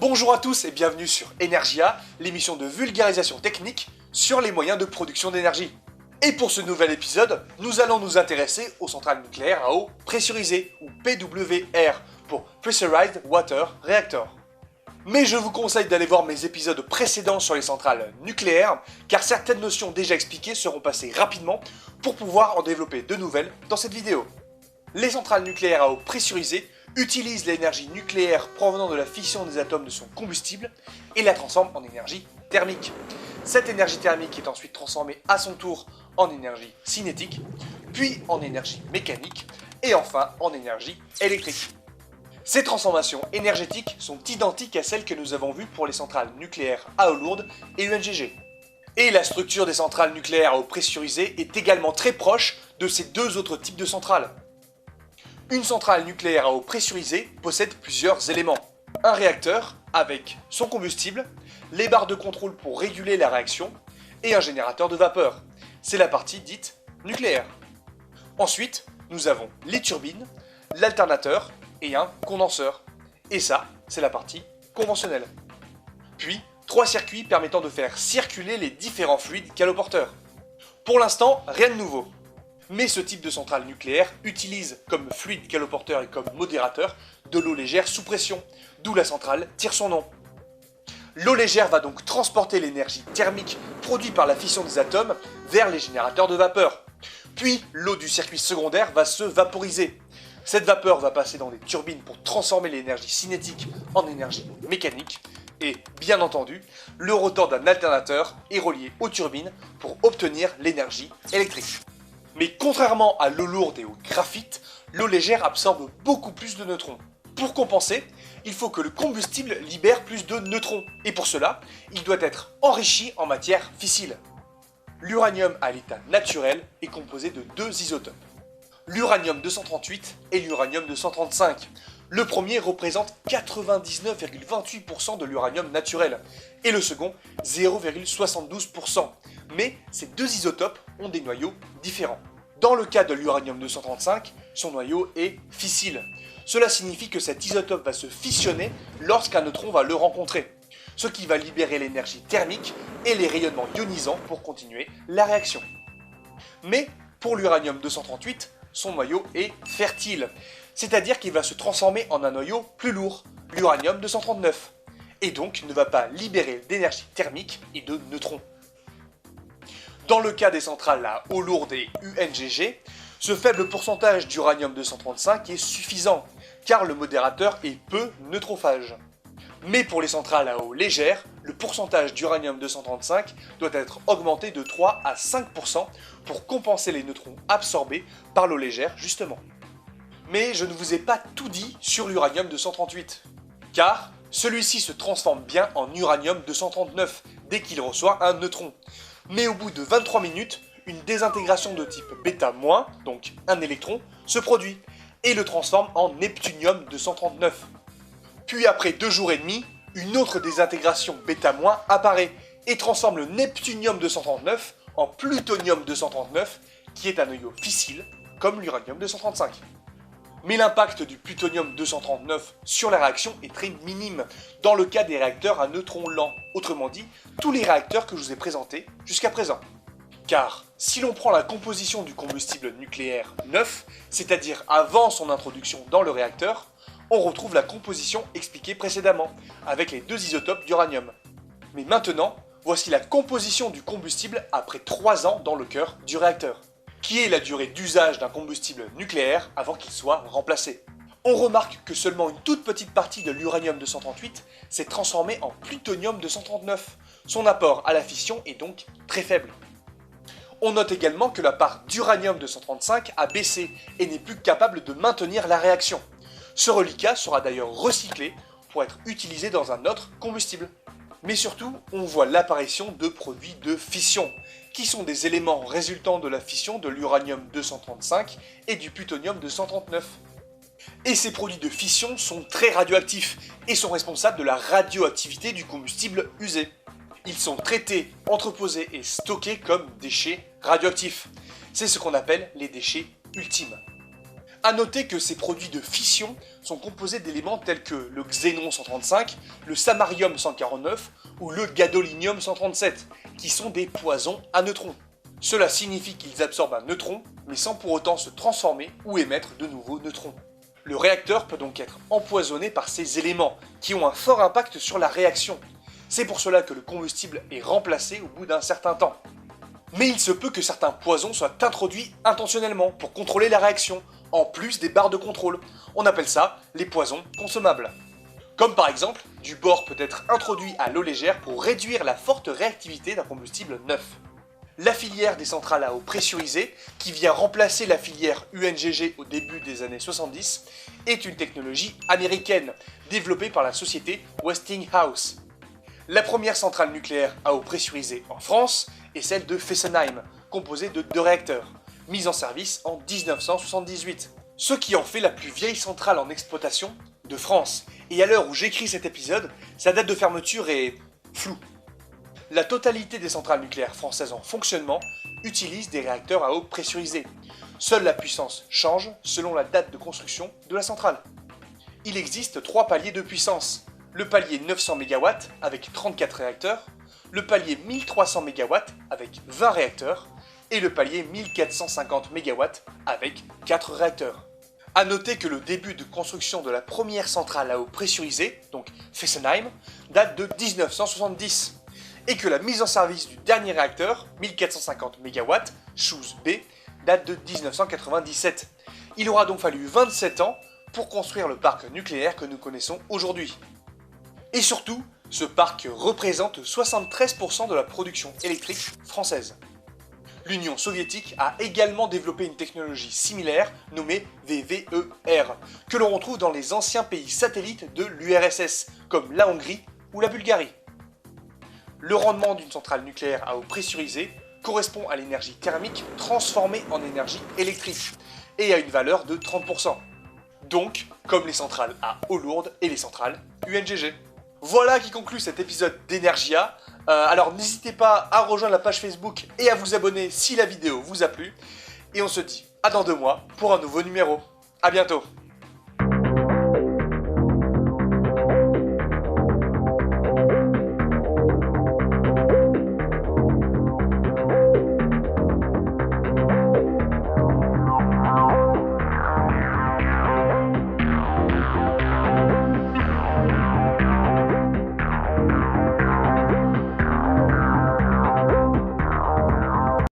Bonjour à tous et bienvenue sur Energia, l'émission de vulgarisation technique sur les moyens de production d'énergie. Et pour ce nouvel épisode, nous allons nous intéresser aux centrales nucléaires à eau pressurisée, ou PWR, pour Pressurized Water Reactor. Mais je vous conseille d'aller voir mes épisodes précédents sur les centrales nucléaires, car certaines notions déjà expliquées seront passées rapidement pour pouvoir en développer de nouvelles dans cette vidéo. Les centrales nucléaires à eau pressurisée utilisent l'énergie nucléaire provenant de la fission des atomes de son combustible et la transforment en énergie thermique. Cette énergie thermique est ensuite transformée à son tour en énergie cinétique, puis en énergie mécanique et enfin en énergie électrique. Ces transformations énergétiques sont identiques à celles que nous avons vues pour les centrales nucléaires à eau lourde et UNGG. Et la structure des centrales nucléaires à eau pressurisée est également très proche de ces deux autres types de centrales. Une centrale nucléaire à eau pressurisée possède plusieurs éléments. Un réacteur avec son combustible, les barres de contrôle pour réguler la réaction et un générateur de vapeur. C'est la partie dite nucléaire. Ensuite, nous avons les turbines, l'alternateur et un condenseur. Et ça, c'est la partie conventionnelle. Puis, 3 circuits permettant de faire circuler les différents fluides caloporteurs. Pour l'instant, rien de nouveau. Mais ce type de centrale nucléaire utilise comme fluide caloporteur et comme modérateur de l'eau légère sous pression, d'où la centrale tire son nom. L'eau légère va donc transporter l'énergie thermique produite par la fission des atomes vers les générateurs de vapeur. Puis l'eau du circuit secondaire va se vaporiser. Cette vapeur va passer dans les turbines pour transformer l'énergie cinétique en énergie mécanique. Et, bien entendu, le rotor d'un alternateur est relié aux turbines pour obtenir l'énergie électrique. Mais contrairement à l'eau lourde et au graphite, l'eau légère absorbe beaucoup plus de neutrons. Pour compenser, il faut que le combustible libère plus de neutrons. Et pour cela, il doit être enrichi en matière fissile. L'uranium à l'état naturel est composé de 2 isotopes. L'uranium 238 et l'uranium 235. Le premier représente 99,28% de l'uranium naturel et le second 0,72%. Mais ces 2 isotopes ont des noyaux différents. Dans le cas de l'uranium 235, son noyau est fissile. Cela signifie que cet isotope va se fissionner lorsqu'un neutron va le rencontrer, ce qui va libérer l'énergie thermique et les rayonnements ionisants pour continuer la réaction. Mais pour l'uranium 238, son noyau est fertile, c'est-à-dire qu'il va se transformer en un noyau plus lourd, l'uranium 239, et donc ne va pas libérer d'énergie thermique et de neutrons. Dans le cas des centrales à eau lourde et UNGG, ce faible pourcentage d'uranium 235 est suffisant, car le modérateur est peu neutrophage. Mais pour les centrales à eau légère, le pourcentage d'uranium 235 doit être augmenté de 3 à 5% pour compenser les neutrons absorbés par l'eau légère justement. Mais je ne vous ai pas tout dit sur l'uranium 238, car celui-ci se transforme bien en uranium 239 dès qu'il reçoit un neutron. Mais au bout de 23 minutes, une désintégration de type β-, donc un électron, se produit et le transforme en neptunium 239. Puis après 2 jours et demi, une autre désintégration β- apparaît et transforme le neptunium 239 en plutonium 239, qui est un noyau fissile, comme l'uranium 235. Mais l'impact du plutonium 239 sur la réaction est très minime dans le cas des réacteurs à neutrons lents, autrement dit, tous les réacteurs que je vous ai présentés jusqu'à présent. Car si l'on prend la composition du combustible nucléaire neuf, c'est-à-dire avant son introduction dans le réacteur, on retrouve la composition expliquée précédemment, avec les 2 isotopes d'uranium. Mais maintenant, voici la composition du combustible après 3 ans dans le cœur du réacteur, qui est la durée d'usage d'un combustible nucléaire avant qu'il soit remplacé. On remarque que seulement une toute petite partie de l'uranium 238 s'est transformée en plutonium 239. Son apport à la fission est donc très faible. On note également que la part d'uranium 235 a baissé et n'est plus capable de maintenir la réaction. Ce reliquat sera d'ailleurs recyclé pour être utilisé dans un autre combustible. Mais surtout, on voit l'apparition de produits de fission, qui sont des éléments résultant de la fission de l'uranium 235 et du plutonium 239. Et ces produits de fission sont très radioactifs et sont responsables de la radioactivité du combustible usé. Ils sont traités, entreposés et stockés comme déchets radioactifs. C'est ce qu'on appelle les déchets ultimes. A noter que ces produits de fission sont composés d'éléments tels que le xénon 135, le samarium 149 ou le gadolinium 137, qui sont des poisons à neutrons. Cela signifie qu'ils absorbent un neutron, mais sans pour autant se transformer ou émettre de nouveaux neutrons. Le réacteur peut donc être empoisonné par ces éléments, qui ont un fort impact sur la réaction. C'est pour cela que le combustible est remplacé au bout d'un certain temps. Mais il se peut que certains poisons soient introduits intentionnellement pour contrôler la réaction, en plus des barres de contrôle. On appelle ça les poisons consommables. Comme par exemple, du bore peut être introduit à l'eau légère pour réduire la forte réactivité d'un combustible neuf. La filière des centrales à eau pressurisée, qui vient remplacer la filière UNGG au début des années 70, est une technologie américaine, développée par la société Westinghouse. La première centrale nucléaire à eau pressurisée en France est celle de Fessenheim, composée de 2 réacteurs, mise en service en 1978. Ce qui en fait la plus vieille centrale en exploitation de France. Et à l'heure où j'écris cet épisode, sa date de fermeture est floue. La totalité des centrales nucléaires françaises en fonctionnement utilisent des réacteurs à eau pressurisée. Seule la puissance change selon la date de construction de la centrale. Il existe 3 paliers de puissance. Le palier 900 MW avec 34 réacteurs, le palier 1300 MW avec 20 réacteurs et le palier 1450 MW avec 4 réacteurs. A noter que le début de construction de la première centrale à eau pressurisée, donc Fessenheim, date de 1970 et que la mise en service du dernier réacteur, 1450 MW, chose B, date de 1997. Il aura donc fallu 27 ans pour construire le parc nucléaire que nous connaissons aujourd'hui. Et surtout, ce parc représente 73% de la production électrique française. L'Union soviétique a également développé une technologie similaire nommée VVER, que l'on retrouve dans les anciens pays satellites de l'URSS, comme la Hongrie ou la Bulgarie. Le rendement d'une centrale nucléaire à eau pressurisée correspond à l'énergie thermique transformée en énergie électrique, et à une valeur de 30%. Donc, comme les centrales à eau lourde et les centrales UNGG. Voilà qui conclut cet épisode d'Energia. Alors n'hésitez pas à rejoindre la page Facebook et à vous abonner si la vidéo vous a plu. Et on se dit à dans 2 mois pour un nouveau numéro. A bientôt.